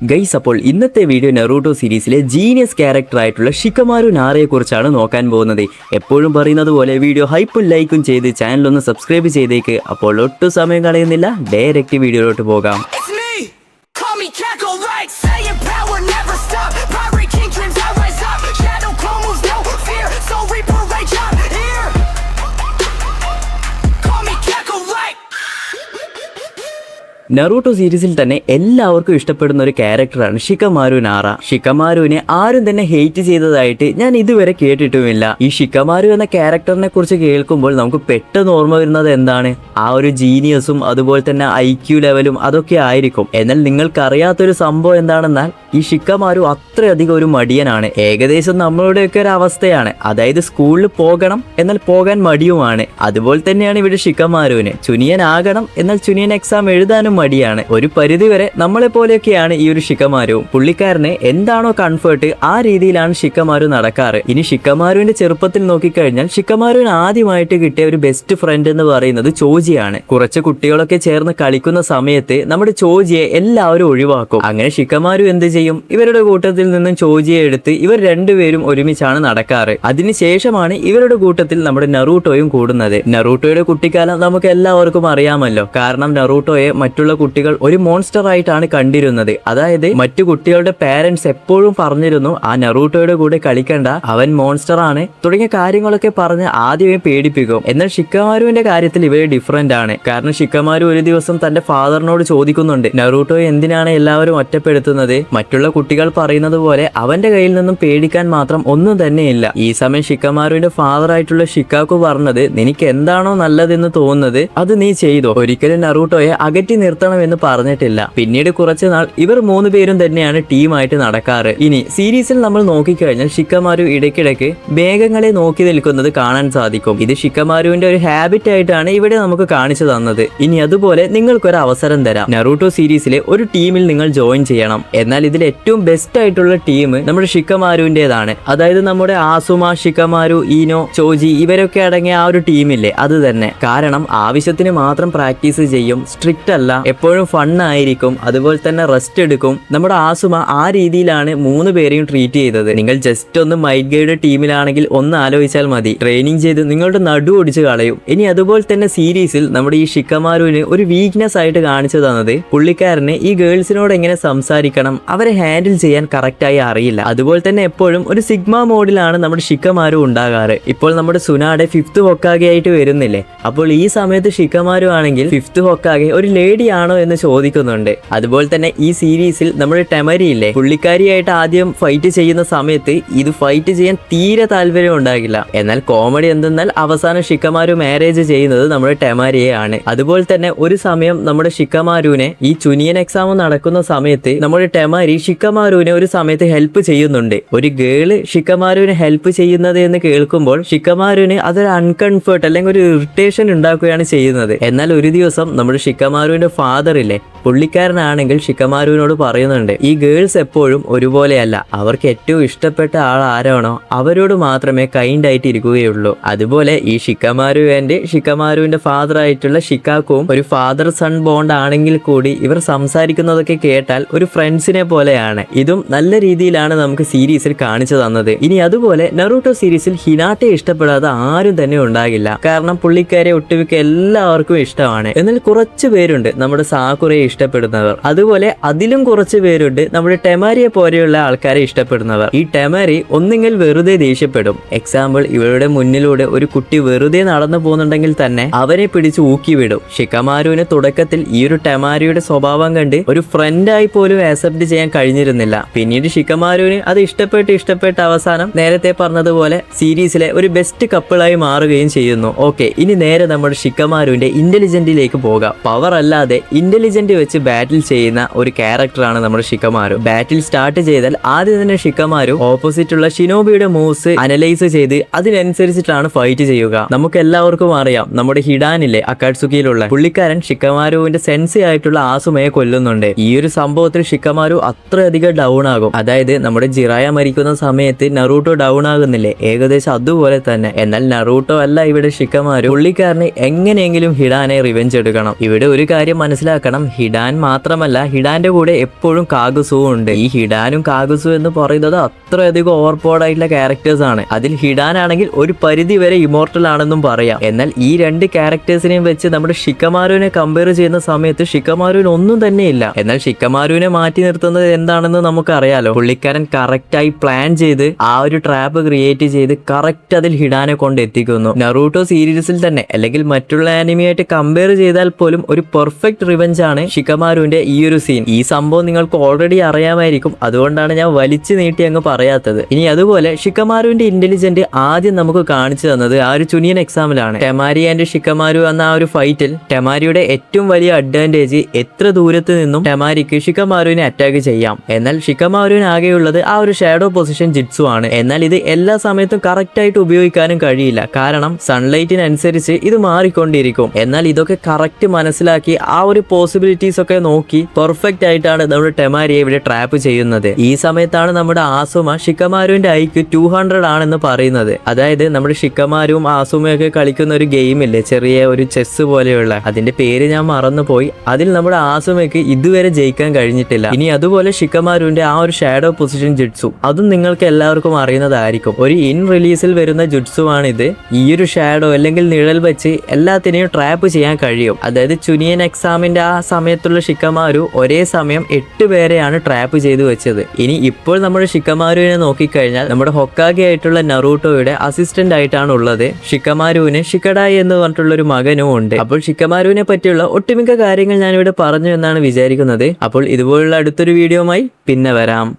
Guys, അപ്പോൾ ഇന്നത്തെ video Naruto സീരീസിലെ ജീനിയസ് ക്യാരക്ടറായിട്ടുള്ള ഷിക്കമാരു നാറയെ കുറിച്ചാണ് നോക്കാൻ പോകുന്നത്. എപ്പോഴും പറയുന്നത് പോലെ വീഡിയോ ഹൈപ്പും ലൈക്കും ചെയ്ത് ചാനലൊന്ന് സബ്സ്ക്രൈബ് ചെയ്തേക്ക്. അപ്പോൾ ഒട്ടും സമയം കളയുന്നില്ല, ഡയറക്റ്റ് വീഡിയോയിലോട്ട് പോകാം. നറൂട്ടോ സീരീസിൽ തന്നെ എല്ലാവർക്കും ഇഷ്ടപ്പെടുന്ന ഒരു ക്യാരക്ടറാണ് ഷിക്കമാരു നാറ. ഷിക്കമാരുവിനെ ആരും തന്നെ ഹെയ്റ്റ് ചെയ്തതായിട്ട് ഞാൻ ഇതുവരെ കേട്ടിട്ടുമില്ല. ഈ ഷിക്കമാരു എന്ന ക്യാരക്ടറിനെ കുറിച്ച് കേൾക്കുമ്പോൾ നമുക്ക് പെട്ടെന്ന് ഓർമ്മ വരുന്നത് എന്താണ്? ആ ഒരു ജീനിയസും അതുപോലെ തന്നെ IQ ലെവലും അതൊക്കെ ആയിരിക്കും. എന്നാൽ നിങ്ങൾക്കറിയാത്തൊരു സംഭവം എന്താണെന്നാൽ ഈ ഷിക്കമാരു അത്രയധികം ഒരു മടിയനാണ്. ഏകദേശം നമ്മളുടെയൊക്കെ ഒരു അവസ്ഥയാണ്. അതായത് സ്കൂളിൽ പോകണം എന്നാൽ പോകാൻ മടിയുമാണ്. അതുപോലെ തന്നെയാണ് ഇവിടെ ഷിക്കമാരുവിന്. ചുനിയനാകണം എന്നാൽ ചുനിയൻ എക്സാം എഴുതാനും മടിയാണ്. ഒരു പരിധിവരെ നമ്മളെ പോലെയൊക്കെയാണ് ഈ ഒരു ഷിക്കമാരുവും. പുള്ളിക്കാരനെ എന്താണോ കംഫർട്ട് ആ രീതിയിലാണ് ഷിക്കമാരു നടക്കാറ്. ഇനി ഷിക്കമാരുവിന്റെ ചെറുപ്പത്തിൽ നോക്കിക്കഴിഞ്ഞാൽ ഷിക്കമാരുവിന് ആദ്യമായിട്ട് കിട്ടിയ ഒരു ബെസ്റ്റ് ഫ്രണ്ട് എന്ന് പറയുന്നത് ചോജിയാണ്. കുറച്ച് കുട്ടികളൊക്കെ ചേർന്ന് കളിക്കുന്ന സമയത്ത് നമ്മുടെ ചോജിയെ എല്ലാവരും ഒഴിവാക്കും. അങ്ങനെ ഷിക്കമാരു എന്ത് ചെയ്യും? ഇവരുടെ കൂട്ടത്തിൽ നിന്നും ചോജിയെ എടുത്ത് ഇവർ രണ്ടുപേരും ഒരുമിച്ചാണ് നടക്കാറ്. അതിനുശേഷമാണ് ഇവരുടെ കൂട്ടത്തിൽ നമ്മുടെ നറൂട്ടോയും കൂടുന്നത്. നറൂട്ടോയുടെ കുട്ടിക്കാലം നമുക്ക് എല്ലാവർക്കും അറിയാമല്ലോ. കാരണം നറൂട്ടോയെ മറ്റുള്ള കുട്ടികൾ ഒരു മോൺസ്റ്റർ ആയിട്ടാണ് കണ്ടിരുന്നത്. അതായത് മറ്റു കുട്ടികളുടെ പാരന്റ്സ് എപ്പോഴും പറഞ്ഞിരുന്നു ആ നറൂട്ടോയുടെ കൂടെ കളിക്കണ്ട, അവൻ മോൺസ്റ്റർ ആണ് തുടങ്ങിയ കാര്യങ്ങളൊക്കെ പറഞ്ഞ് ആദ്യമേ പേടിപ്പിക്കും. എന്നാൽ ഷിക്കമാരുവിന്റെ കാര്യത്തിൽ ഇവര് ഡിഫറെന്റ് ആണ്. കാരണം ഷിക്കമാരു ഒരു ദിവസം തന്റെ ഫാദറിനോട് ചോദിക്കുന്നുണ്ട്, നറൂട്ടോയെ എന്തിനാണ് എല്ലാവരും ഒറ്റപ്പെടുത്തുന്നത്? മറ്റുള്ള കുട്ടികൾ പറയുന്നത് പോലെ അവന്റെ കയ്യിൽ നിന്നും പേടിക്കാൻ മാത്രം ഒന്നും തന്നെയില്ല. ഈ സമയം ഷിക്കമാരുവിന്റെ ഫാദർ ആയിട്ടുള്ള ഷിക്കാക്കു പറഞ്ഞത്, നിനക്ക് എന്താണോ നല്ലതെന്ന് തോന്നുന്നത് അത് നീ ചെയ്തോ, ഒരിക്കലും നറൂട്ടോയെ അകറ്റി നിർത്തണമെന്ന് പറഞ്ഞിട്ടില്ല. പിന്നീട് കുറച്ചു നാൾ ഇവർ മൂന്ന് പേരും തന്നെയാണ് ടീമായിട്ട് നടക്കാറ്. ഇനി സീരീസിൽ നമ്മൾ നോക്കിക്കഴിഞ്ഞാൽ ഷിക്കമാരു ഇടയ്ക്കിടയ്ക്ക് മേഘങ്ങളെ നോക്കി നിൽക്കുന്നത് കാണാൻ സാധിക്കും. ഇത് ഷിക്കമാരുവിന്റെ ഒരു ഹാബിറ്റ് ആയിട്ടാണ് ഇവിടെ നമുക്ക് കാണിച്ചു തന്നത്. ഇനി അതുപോലെ നിങ്ങൾക്കൊരു അവസരം തരാം. നറൂട്ടോ സീരീസിലെ ഒരു ടീമിൽ നിങ്ങൾ ജോയിൻ ചെയ്യണം. എന്നാൽ ഇതിൽ ഏറ്റവും ബെസ്റ്റ് ആയിട്ടുള്ള ടീം നമ്മുടെ ഷിക്കമാരുവിന്റേതാണ്. അതായത് നമ്മുടെ ആസുമ, ഷിക്കമാരു, ഈനോ, ചോജി ഇവരൊക്കെ അടങ്ങിയ ആ ഒരു ടീമില്ലേ, അത് തന്നെ. കാരണം ആവശ്യത്തിന് മാത്രം പ്രാക്ടീസ് ചെയ്യും, സ്ട്രിക്റ്റ് അല്ല, എപ്പോഴും ഫണ്ണായിരിക്കും, അതുപോലെ തന്നെ റെസ്റ്റ് എടുക്കും. നമ്മുടെ ആസുമ ആ രീതിയിലാണ് മൂന്ന് പേരെയും ട്രീറ്റ് ചെയ്തത്. നിങ്ങൾ ജസ്റ്റ് ഒന്ന് മൈറ്റ് ഗൈഡ് ടീമിലാണെങ്കിൽ ഒന്ന് ആലോചിച്ചാൽ മതി, ട്രെയിനിങ് ചെയ്ത് നിങ്ങളുടെ നടു ഒടിച്ച് കളയും. ഇനി അതുപോലെ തന്നെ സീരീസിൽ നമ്മുടെ ഈ ഷിക്കമാരുവിന് ഒരു വീക്ക്നെസ് ആയിട്ട് കാണിച്ചു തന്നത് പുള്ളിക്കാരന് ഈ ഗേൾസിനോട് എങ്ങനെ സംസാരിക്കണം, അവരെ ഹാൻഡിൽ ചെയ്യാൻ കറക്റ്റായി അറിയില്ല. അതുപോലെ തന്നെ എപ്പോഴും ഒരു സിഗ്മ മോഡിലാണ് നമ്മുടെ ഷിക്കമാരു ഉണ്ടാകാറ്. ഇപ്പോൾ നമ്മുടെ സുനാടെ 5th ഹൊക്കാഗെ ആയിട്ട് വരുന്നില്ലേ, അപ്പോൾ ഈ സമയത്ത് ഷിക്കമാരു ആണെങ്കിൽ 5th ഹൊക്കാഗെ ഒരു ലേഡി ആണോ എന്ന് ചോദിക്കുന്നുണ്ട്. അതുപോലെ തന്നെ ഈ സീരീസിൽ നമ്മുടെ ടെമരിയില്ലേ, പുള്ളിക്കാരിയായിട്ട് ആദ്യം ഫൈറ്റ് ചെയ്യുന്ന സമയത്ത് ഇത് ഫൈറ്റ് ചെയ്യാൻ തീരെ താല്പര്യം ഉണ്ടാകില്ല. എന്നാൽ കോമഡി എന്തെന്നാൽ അവസാനം ഷിക്കമാരു മാരേജ് ചെയ്യുന്നത് നമ്മുടെ ടെമരിയെ ആണ്. അതുപോലെ തന്നെ ഒരു സമയം നമ്മുടെ ഷിക്കമാരുവിനെ ഈ ചുനിയൻ എക്സാം നടക്കുന്ന സമയത്ത് നമ്മുടെ ടെമരി ഷിക്കമാരുവിനെ ഒരു സമയത്ത് ഹെൽപ്പ് ചെയ്യുന്നുണ്ട്. ഒരു ഗേള് ഷിക്കമാരുവിനെ ഹെൽപ്പ് ചെയ്യുന്നത് എന്ന് കേൾക്കുമ്പോൾ ഷിക്കമാരുവിന് അതൊരു അൺകംഫർട്ട് അല്ലെങ്കിൽ ഒരു ഇറിറ്റേഷൻ ഉണ്ടാക്കുകയാണ് ചെയ്യുന്നത്. എന്നാൽ ഒരു ദിവസം നമ്മുടെ ഷിക്കമാരുവിന്റെ ഫാദർ ഇല്ലേ, പുള്ളിക്കാരനാണെങ്കിൽ ഷിക്കമാരുവിനോട് പറയുന്നുണ്ട്, ഈ ഗേൾസ് എപ്പോഴും ഒരുപോലെയല്ല, അവർക്ക് ഏറ്റവും ഇഷ്ടപ്പെട്ട ആൾ ആരാണോ അവരോട് മാത്രമേ കൈൻഡ് ആയിട്ട് ഇരിക്കുകയുള്ളൂ. അതുപോലെ ഈ ഷിക്കമാരുവിന്റെ ഫാദർ ആയിട്ടുള്ള ഷിക്കാക്കുവും ഒരു ഫാദർ സൺ ബോണ്ട് ആണെങ്കിൽ കൂടി ഇവർ സംസാരിക്കുന്നതൊക്കെ കേട്ടാൽ ഒരു ഫ്രണ്ട്സിനെ പോലെയാണ്. ഇതും നല്ല രീതിയിലാണ് നമുക്ക് സീരീസിൽ കാണിച്ചു തന്നത്. ഇനി അതുപോലെ നറൂട്ടോ സീരീസിൽ ഹിനാട്ടെ ഇഷ്ടപ്പെടാതെ ആരും തന്നെ ഉണ്ടാകില്ല. കാരണം പുള്ളിക്കാരെ ഒട്ടുമിക്ക എല്ലാവർക്കും ഇഷ്ടമാണ്. എന്നാൽ കുറച്ച് പേരുണ്ട് നമ്മുടെ സാക്കുറയെ ഇഷ്ടപ്പെടുന്നവർ. അതുപോലെ അതിലും കുറച്ച് പേരുണ്ട് നമ്മുടെ ടെമരിയെ പോലെയുള്ള ആൾക്കാരെ ഇഷ്ടപ്പെടുന്നവർ. ഈ ടെമരി ഒന്നുകിൽ വെറുതെ ദേഷ്യപ്പെടും. എക്സാമ്പിൾ, ഇവരുടെ മുന്നിലൂടെ ഒരു കുട്ടി വെറുതെ നടന്നു പോകുന്നുണ്ടെങ്കിൽ തന്നെ അവരെ പിടിച്ച് ഊക്കി വിടും. ഷിക്കമാരുവിന് തുടക്കത്തിൽ ഈ ഒരു ടെമരിയുടെ സ്വഭാവം കണ്ട് ഒരു ഫ്രണ്ടായി പോലും ആക്സെപ്റ്റ് ചെയ്യാൻ കഴിഞ്ഞിരുന്നില്ല. പിന്നീട് ഷിക്കമാരുവിന് അത് ഇഷ്ടപ്പെട്ട് അവസാനം നേരത്തെ പറഞ്ഞതുപോലെ സീരീസിലെ ഒരു ബെസ്റ്റ് കപ്പിളായി മാറുകയും ചെയ്യുന്നു. ഓക്കെ, ഇനി നേരെ നമ്മുടെ ഷിക്കമാരുവിന്റെ ഇന്റലിജന്റിലേക്ക് പോകാം. പവർ അല്ലാതെ ഇന്റലിജന്റ് വെച്ച് ബാറ്റിൽ ചെയ്യുന്ന ഒരു ക്യാരക്ടറാണ് നമ്മുടെ ഷിക്കമാരു. ബാറ്റിൽ സ്റ്റാർട്ട് ചെയ്താൽ ആദ്യം തന്നെ ഷിക്കമാരു ഓപ്പോസിറ്റ് ഉള്ള ഷിനോബിയുടെ മൂവ്സ് അനലൈസ് ചെയ്ത് അതിനനുസരിച്ചിട്ടാണ് ഫൈറ്റ് ചെയ്യുക. നമുക്ക് എല്ലാവർക്കും അറിയാം, നമ്മുടെ ഹിഡാനിലെ അക്കാട്സുക്കിയിലുള്ള പുള്ളിക്കാരൻ ഷിക്കമാരുവിന്റെ സെൻസി ആയിട്ടുള്ള ആസുമയെ കൊല്ലുന്നുണ്ട്. ഈ ഒരു സംഭവത്തിൽ ഷിക്കമാരു അത്രയധികം ഡൗൺ ആകും. അതായത് നമ്മുടെ ജിറായ മരിക്കുന്ന സമയത്ത് നറൂട്ടോ ഡൗൺ ആകുന്നില്ലേ, ഏകദേശം അതുപോലെ തന്നെ. എന്നാൽ നറൂട്ടോ അല്ല ഇവിടെ ഷിക്കമാരു. പുള്ളിക്കാരന് എങ്ങനെയെങ്കിലും ഹിഡാനെ റിവെഞ്ച് എടുക്കണം. ഇവിടെ ഒരു കാര്യം മനസ്സിലാക്കണം, ഹിഡാൻ മാത്രമല്ല, ഹിഡാന്റെ കൂടെ എപ്പോഴും കാഗുസുവും ഉണ്ട്. ഈ ഹിഡാനും കാഗുസു എന്ന് പറയുന്നത് അത്രയധികം ഓവർപവർഡ് ആയിട്ടുള്ള ക്യാരക്ടേഴ്സ് ആണ്. അതിൽ ഹിഡാൻ ആണെങ്കിൽ ഒരു പരിധി വരെ ഇമോർട്ടൽ ആണെന്നും പറയാം. എന്നാൽ ഈ രണ്ട് ക്യാരക്ടേഴ്സിനെയും വെച്ച് നമ്മുടെ ഷിക്കമാരുവിനെ കമ്പയർ ചെയ്യുന്ന സമയത്ത് ഷിക്കമാരുവിന് ഒന്നും തന്നെ ഇല്ല. എന്നാൽ ഷിക്കമാരുവിനെ മാറ്റി നിർത്തുന്നത് എന്താണെന്ന് നമുക്ക് അറിയാലോ. പുള്ളിക്കാരൻ കറക്റ്റായി പ്ലാൻ ചെയ്ത് ആ ഒരു ട്രാപ്പ് ക്രിയേറ്റ് ചെയ്ത് കറക്റ്റ് അതിൽ ഹിഡാനെ കൊണ്ട് എത്തിക്കുന്നു. നറൂട്ടോ സീരീസിൽ തന്നെ അല്ലെങ്കിൽ മറ്റുള്ള ആനിമിയായിട്ട് കമ്പയർ ചെയ്താൽ പോലും ഒരു പെർഫെക്റ്റ് റിവെഞ്ച് ആണ് ഷിക്കമാരുവിന്റെ ഈ ഒരു സീൻ. ഈ സംഭവം നിങ്ങൾക്ക് ഓൾറെഡി അറിയാമായിരിക്കും, അതുകൊണ്ടാണ് ഞാൻ വലിച്ചു നീട്ടി അങ്ങ് പറയാത്തത്. ഇനി അതുപോലെ ഷിക്കമാരുവിന്റെ ഇന്റലിജന്റ് ആദ്യം നമുക്ക് കാണിച്ചു തന്നത് ആ ഒരു ചുനിയൻ എക്സാമിലാണ്. ടെമാരി ആൻഡ് ഷിക്കമാരു എന്ന ആ ഒരു ഫൈറ്റിൽ ടെമാരിയുടെ ഏറ്റവും വലിയ അഡ്വാൻറ്റേജ് എത്ര ദൂരത്ത് നിന്നും ടെമാരിക്ക് ഷിക്കമാരുവിനെ അറ്റാക്ക് ചെയ്യാം. എന്നാൽ ഷിക്കമാരുവിന് ആകെയുള്ളത് ആ ഒരു ഷാഡോ പൊസിഷൻ ജിറ്റ്സു ആണ്. എന്നാൽ ഇത് എല്ലാ സമയത്തും കറക്റ്റ് ആയിട്ട് ഉപയോഗിക്കാനും കഴിയില്ല, കാരണം സൺലൈറ്റിനനുസരിച്ച് ഇത് മാറിക്കൊണ്ടിരിക്കും. എന്നാൽ ഇതൊക്കെ കറക്റ്റ് മനസ്സിലാക്കി ആ ഒരു പോസിബിലിറ്റീസ് ഒക്കെ നോക്കി പെർഫെക്റ്റ് ആയിട്ടാണ് നമ്മുടെ ടെമാരിയെ ഇവിടെ ട്രാപ്പ് ചെയ്യുന്നത്. ഈ സമയത്താണ് നമ്മുടെ ആസുമ ഷിക്കമാരുവിന്റെ ഐക്യു 200 ആണെന്ന് പറയുന്നത്. അതായത് നമ്മുടെ ഷിക്കമാരുവും ആസുമയൊക്കെ കളിക്കുന്ന ഒരു ഗെയിം ഇല്ലേ, ചെറിയ ഒരു ചെസ് പോലെയുള്ള, അതിന്റെ പേര് ഞാൻ മറന്നുപോയി. അതിൽ നമ്മുടെ ആസുമയ്ക്ക് ഇതുവരെ ജയിക്കാൻ കഴിഞ്ഞിട്ടില്ല. ഇനി അതുപോലെ ഷിക്കമാരുവിന്റെ ആ ഒരു ഷാഡോ പൊസിഷൻ ജുട്സു, അതും നിങ്ങൾക്ക് എല്ലാവർക്കും അറിയുന്നതായിരിക്കും. ഒരു ഇൻ റിലീസിൽ വരുന്ന ജുട്സുവാണിത്. ഈ ഒരു ഷാഡോ അല്ലെങ്കിൽ നിഴൽ വെച്ച് എല്ലാത്തിനെയും ട്രാപ്പ് ചെയ്യാൻ കഴിയും. അതായത് ചുനിയൻ എക്സാമിന്റെ ആ സമയത്തുള്ള ഷിക്കമാരു ഒരേ സമയം 8 പേരെയാണ് ട്രാപ്പ് ചെയ്ത് വെച്ചത്. ഇനി ഇപ്പോൾ നമ്മുടെ ഷിക്കമാരുവിനെ നോക്കിക്കഴിഞ്ഞാൽ നമ്മുടെ ഹൊക്കാഗെ ആയിട്ടുള്ള നറൂട്ടോയുടെ അസിസ്റ്റന്റ് ആയിട്ടാണ് ഉള്ളത്. ഷിക്കമാരുവിന് ഷിക്കഡായി എന്ന് പറഞ്ഞിട്ടുള്ള ഒരു മകനും ഉണ്ട്. അപ്പോൾ ഷിക്കമാരുവിനെ പറ്റിയുള്ള ഒട്ടുമിക്ക കാര്യങ്ങൾ ഞാനിവിടെ പറഞ്ഞു എന്നാണ് വിചാരിക്കുന്നത്. അപ്പോൾ ഇതുപോലുള്ള അടുത്തൊരു വീഡിയോയുമായി പിന്നെ വരാം.